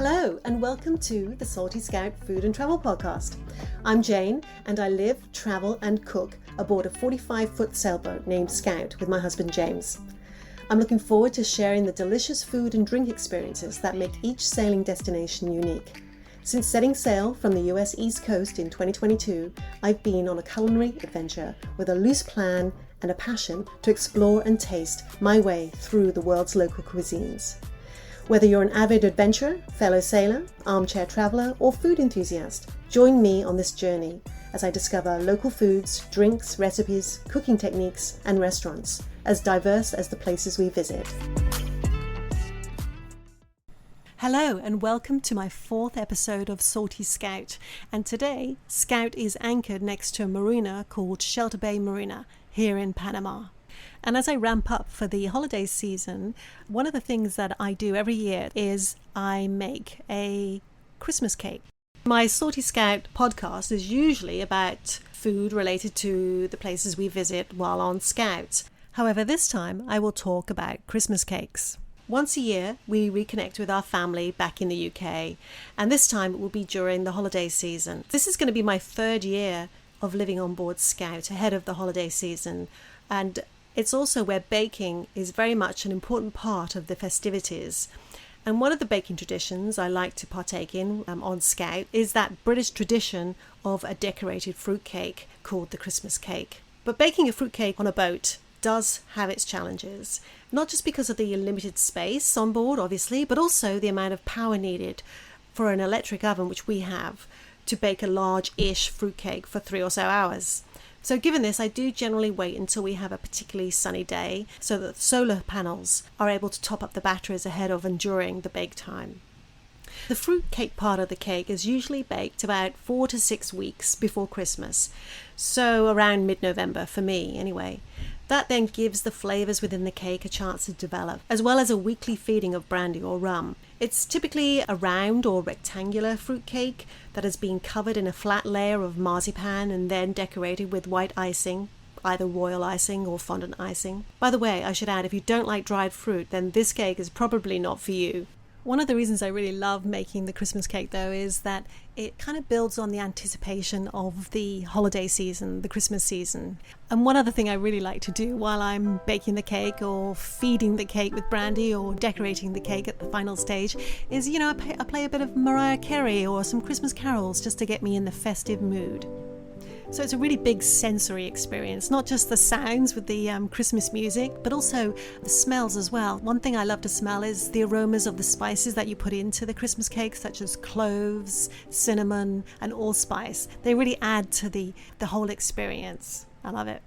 Hello and welcome to the Salty Scout Food and Travel Podcast. I'm Jane and I live, travel and cook aboard a 45-foot sailboat named Scout with my husband James. I'm looking forward to sharing the delicious food and drink experiences that make each sailing destination unique. Since setting sail from the US East Coast in 2022, I've been on a culinary adventure with a loose plan and a passion to explore and taste my way through the world's local cuisines. Whether you're an avid adventurer, fellow sailor, armchair traveller or food enthusiast, join me on this journey as I discover local foods, drinks, recipes, cooking techniques and restaurants as diverse as the places we visit. Hello and welcome to my fourth episode of Salty Scout, and today Scout is anchored next to a marina called Shelter Bay Marina here in Panama. And as I ramp up for the holiday season, one of the things that I do every year is I make a Christmas cake. My Salty Scout podcast is usually about food related to the places we visit while on Scout. However, this time I will talk about Christmas cakes. Once a year, we reconnect with our family back in the UK, and this time it will be during the holiday season. This is going to be my third year of living on board Scout ahead of the holiday season, and it's also where baking is very much an important part of the festivities. And one of the baking traditions I like to partake in on Scout is that British tradition of a decorated fruitcake called the Christmas cake. But baking a fruitcake on a boat does have its challenges, not just because of the limited space on board, obviously, but also the amount of power needed for an electric oven, which we have, to bake a large-ish fruitcake for 3 or so hours. So given this, I do generally wait until we have a particularly sunny day so that the solar panels are able to top up the batteries ahead of and during the bake time. The fruit cake part of the cake is usually baked about 4 to 6 weeks before Christmas, so around mid-November for me anyway. That then gives the flavours within the cake a chance to develop, as well as a weekly feeding of brandy or rum. It's typically a round or rectangular fruit cake that has been covered in a flat layer of marzipan and then decorated with white icing, either royal icing or fondant icing. By the way, I should add, if you don't like dried fruit, then this cake is probably not for you. One of the reasons I really love making the Christmas cake, though, is that it kind of builds on the anticipation of the holiday season, the Christmas season. And one other thing I really like to do while I'm baking the cake or feeding the cake with brandy or decorating the cake at the final stage is, I play a bit of Mariah Carey or some Christmas carols just to get me in the festive mood. So it's a really big sensory experience, not just the sounds with the Christmas music, but also the smells as well. One thing I love to smell is the aromas of the spices that you put into the Christmas cake, such as cloves, cinnamon, and allspice. They really add to the whole experience. I love it.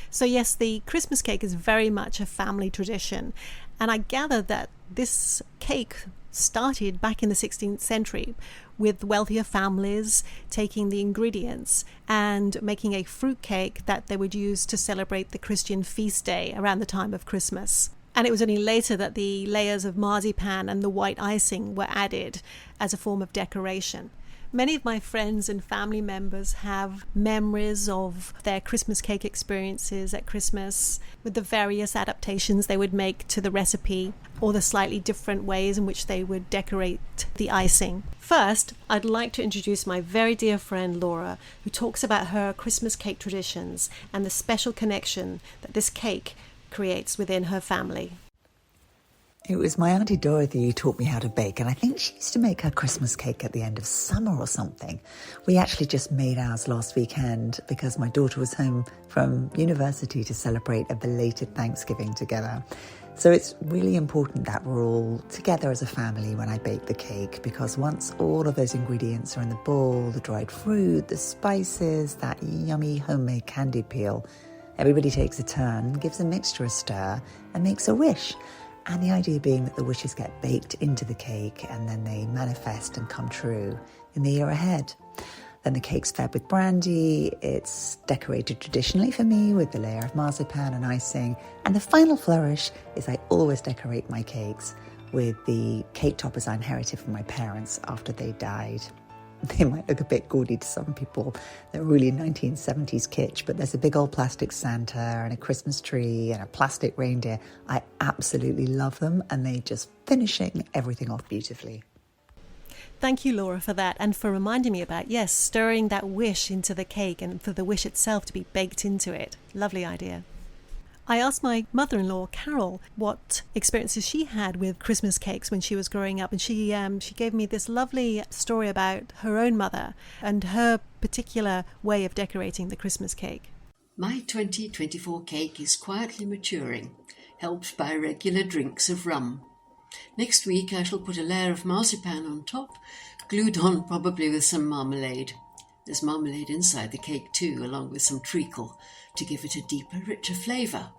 So yes, the Christmas cake is very much a family tradition, and I gather that this cake started back in the 16th century with wealthier families taking the ingredients and making a fruit cake that they would use to celebrate the Christian feast day around the time of Christmas. And it was only later that the layers of marzipan and the white icing were added as a form of decoration. Many of my friends and family members have memories of their Christmas cake experiences at Christmas with the various adaptations they would make to the recipe or the slightly different ways in which they would decorate the icing. First, I'd like to introduce my very dear friend Laura, who talks about her Christmas cake traditions and the special connection that this cake creates within her family. It was my Auntie Dorothy who taught me how to bake, and I think she used to make her Christmas cake at the end of summer or something. We actually just made ours last weekend because my daughter was home from university to celebrate a belated Thanksgiving together. So it's really important that we're all together as a family when I bake the cake, because once all of those ingredients are in the bowl, the dried fruit, the spices, that yummy homemade candied peel, everybody takes a turn, gives the mixture a stir and makes a wish. And the idea being that the wishes get baked into the cake and then they manifest and come true in the year ahead. Then the cake's fed with brandy. It's decorated traditionally for me with the layer of marzipan and icing. And the final flourish is I always decorate my cakes with the cake toppers I inherited from my parents after they died. They might look a bit gaudy to some people. They're really 1970s kitsch, but there's a big old plastic Santa and a Christmas tree and a plastic reindeer. I absolutely love them, and they just finishing everything off beautifully. Thank you, Laura, for that, and for reminding me about, yes, stirring that wish into the cake and for the wish itself to be baked into it. Lovely idea. I asked my mother-in-law, Carol, what experiences she had with Christmas cakes when she was growing up, and she gave me this lovely story about her own mother and her particular way of decorating the Christmas cake. My 2024 cake is quietly maturing, helped by regular drinks of rum. Next week I shall put a layer of marzipan on top, glued on probably with some marmalade. There's marmalade inside the cake too, along with some treacle, to give it a deeper, richer flavour.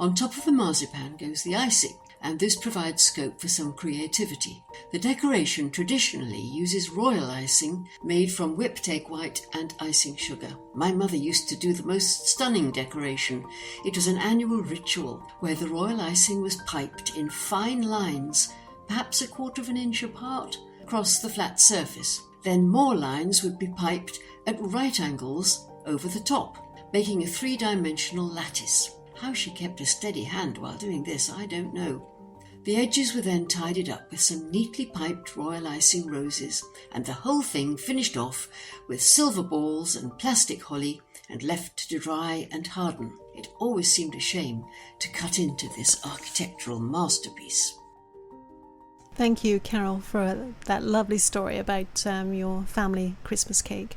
On top of the marzipan goes the icing, and this provides scope for some creativity. The decoration traditionally uses royal icing made from whipped egg white and icing sugar. My mother used to do the most stunning decoration. It was an annual ritual where the royal icing was piped in fine lines, perhaps 1/4 inch apart, across the flat surface. Then more lines would be piped at right angles over the top, making a 3-dimensional lattice. How she kept a steady hand while doing this, I don't know. The edges were then tidied up with some neatly piped royal icing roses, and the whole thing finished off with silver balls and plastic holly and left to dry and harden. It always seemed a shame to cut into this architectural masterpiece. Thank you, Carol, for that lovely story about your family Christmas cake.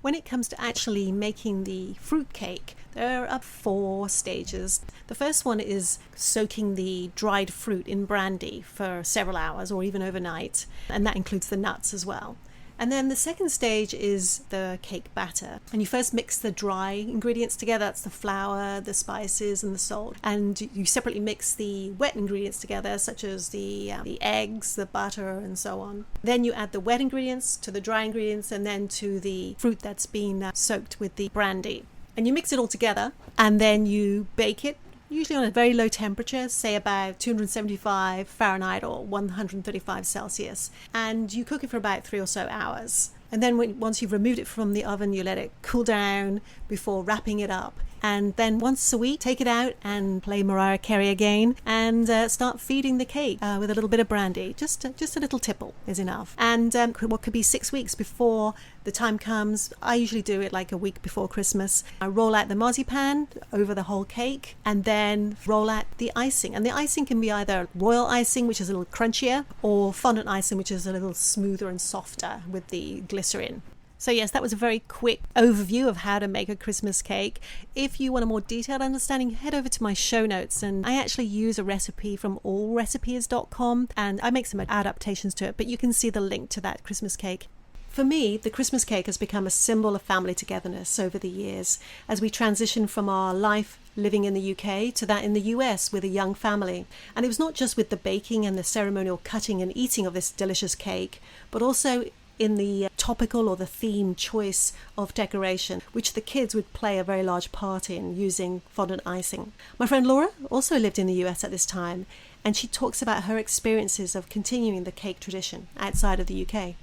When it comes to actually making the fruit cake, there are 4 stages. The first one is soaking the dried fruit in brandy for several hours or even overnight, and that includes the nuts as well. And then the second stage is the cake batter. And you first mix the dry ingredients together. That's the flour, the spices, and the salt. And you separately mix the wet ingredients together, such as the eggs, the butter, and so on. Then you add the wet ingredients to the dry ingredients and then to the fruit that's been soaked with the brandy. And you mix it all together, and then you bake it, usually on a very low temperature, say about 275 Fahrenheit or 135 Celsius. And you cook it for about 3 or so hours. And then once you've removed it from the oven, you let it cool down before wrapping it up. And then once a week, take it out and play Mariah Carey again and start feeding the cake with a little bit of brandy. Just a little tipple is enough. And what could be 6 weeks before the time comes, I usually do it like a week before Christmas. I roll out the marzipan over the whole cake and then roll out the icing. And the icing can be either royal icing, which is a little crunchier, or fondant icing, which is a little smoother and softer with the glycerin. So yes, that was a very quick overview of how to make a Christmas cake. If you want a more detailed understanding, head over to my show notes, and I actually use a recipe from allrecipes.com, and I make some adaptations to it, but you can see the link to that Christmas cake. For me, the Christmas cake has become a symbol of family togetherness over the years as we transition from our life living in the UK to that in the US with a young family. And it was not just with the baking and the ceremonial cutting and eating of this delicious cake, but also in the topical or the theme choice of decoration, which the kids would play a very large part in using fondant icing. My friend Laura also lived in the US at this time, and she talks about her experiences of continuing the cake tradition outside of the UK.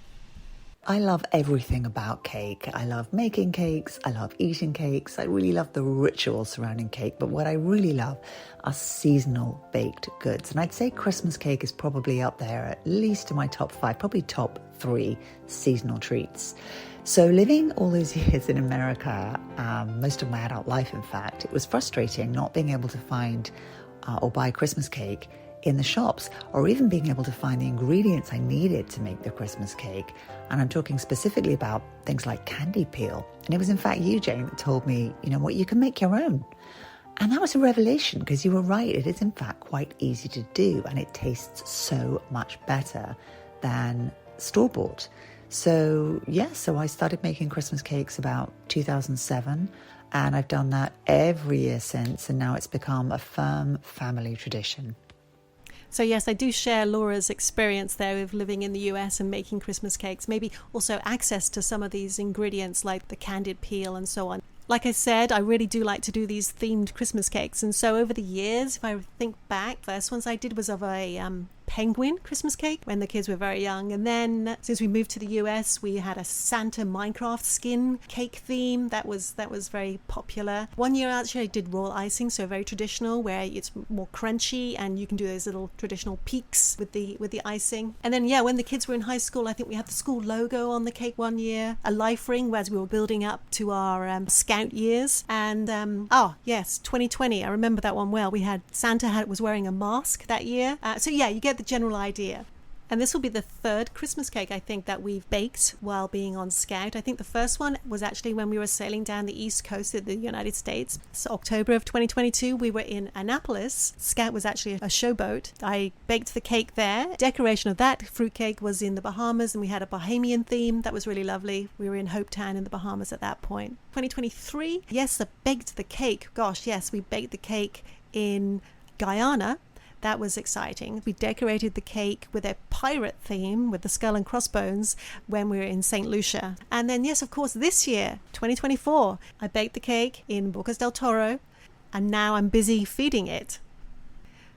I love everything about cake. I love making cakes. I love eating cakes. I really love the ritual surrounding cake. But what I really love are seasonal baked goods. And I'd say Christmas cake is probably up there, at least in my top 5, probably top 3 seasonal treats. So living all those years in America, most of my adult life, in fact, it was frustrating not being able to find or buy Christmas cake in the shops, or even being able to find the ingredients I needed to make the Christmas cake. And I'm talking specifically about things like candy peel. And it was in fact you, Jane, that told me, you know what, you can make your own. And that was a revelation, because you were right. It is in fact quite easy to do, and it tastes so much better than store-bought. So so I started making Christmas cakes about 2007, and I've done that every year since, and now it's become a firm family tradition. So yes, I do share Laura's experience there of living in the US and making Christmas cakes, maybe also access to some of these ingredients like the candied peel and so on. Like I said, I really do like to do these themed Christmas cakes, and so over the years, if I think back, the first ones I did was of a penguin Christmas cake when the kids were very young. And then since we moved to the US, we had a Santa Minecraft skin cake theme that was very popular. One year actually I did royal icing, so very traditional, where it's more crunchy and you can do those little traditional peaks with the icing. And then when the kids were in high school, I think we had the school logo on the cake one year, a life ring as we were building up to our scout years. And 2020, I remember that one well. We had Santa was wearing a mask that year. You get the general idea. And this will be the third Christmas cake, I think, that we've baked while being on Scout. I think the first one was actually when we were sailing down the East Coast of the United States. So October of 2022, we were in Annapolis. Scout was actually a showboat. I baked the cake there. Decoration of that fruitcake was in the Bahamas, and we had a Bahamian theme. That was really lovely. We were in Hopetown in the Bahamas at that point. 2023, yes, I baked the cake. Gosh, yes, we baked the cake in Guyana. That was exciting. We decorated the cake with a pirate theme with the skull and crossbones when we were in St. Lucia. And then, yes, of course, this year, 2024, I baked the cake in Bocas del Toro, and now I'm busy feeding it.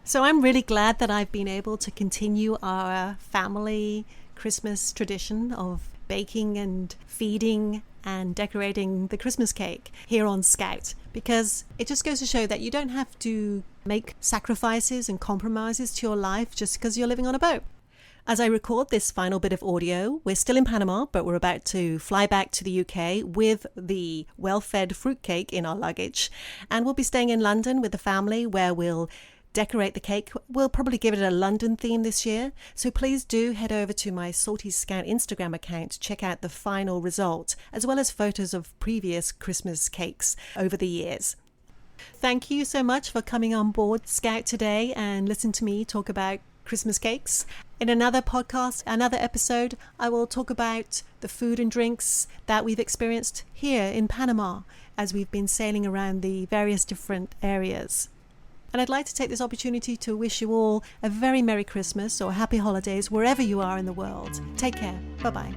So I'm really glad that I've been able to continue our family Christmas tradition of baking and feeding and decorating the Christmas cake here on Scout, because it just goes to show that you don't have to make sacrifices and compromises to your life just because you're living on a boat. As I record this final bit of audio, we're still in Panama, but we're about to fly back to the UK with the well-fed fruitcake in our luggage, and we'll be staying in London with the family where we'll decorate the cake. We'll probably give it a London theme this year, so please do head over to my Salty Scout Instagram account to check out the final result, as well as photos of previous Christmas cakes over the years. Thank you so much for coming on board Scout today and listen to me talk about Christmas cakes. In another podcast, another episode, I will talk about the food and drinks that we've experienced here in Panama as we've been sailing around the various different areas. And I'd like to take this opportunity to wish you all a very Merry Christmas or Happy Holidays wherever you are in the world. Take care. Bye-bye.